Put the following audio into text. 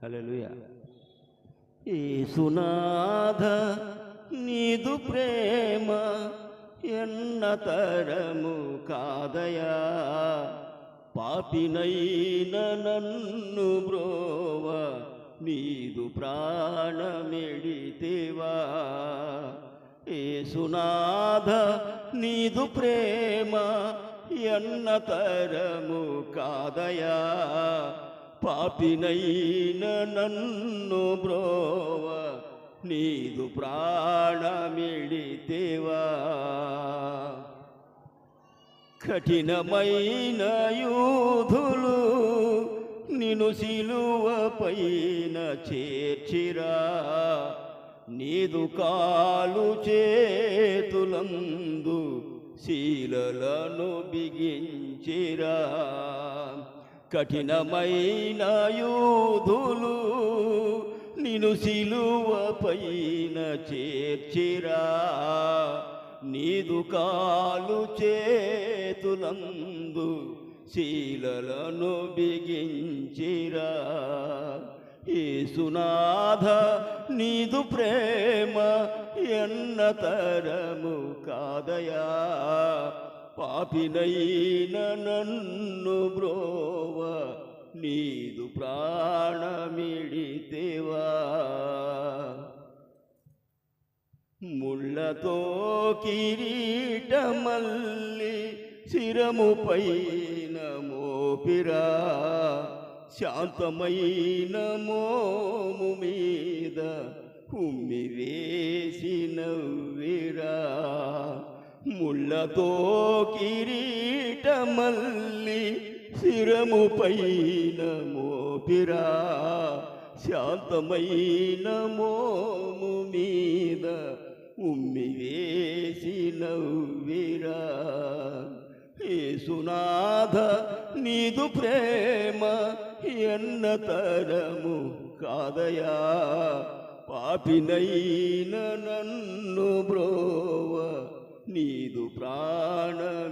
హల్లెలూయా. యేసునాథ నీదు ప్రేమ ఎన్నతరము కాదయా, పాపినైన నన్ను బ్రోవ నీదు ప్రాణమెడితేవా. యేసునాథ నీదు ప్రేమ ఎన్నతరము కాదయా, పాపినైన నన్ను బ్రోవ నీదు ప్రాణమిడితేవా. కఠినమైన యూధులు నిన్ను సిలువ పైన చేర్చిరా, నీదు కాలు చేతులందు శీలలను బిగించిరా. కఠినమైన యూధులు నిన్ను సిలువ పైన చేర్చిరా, నీదు కాలు చేతులందు శీలలను బిగించిరా. యేసునాథ నీదు ప్రేమ ఎన్నతరము కాదయా, పాపినైన నన్ను బ్రోవ నీదు ప్రాణమిడితేవా. ముళ్ళతో కిరీటమల్లి శిరము పైన మోపిరా, శాంతమైన మోము మీద ఉమ్మి వేసి నవ్విరా. ముళ్ళతో కిరీటమల్లి శిరము పైన మోపిరా, శాంతమైన మోము మీద ఉమ్మి వేసి నవ్విరా. యేసునాథ నీదు ప్రేమ ఎన్నతరము కాదయా, పాపినైన నన్ను బ్రోవ నీదు ప్రాణమిడితేవా.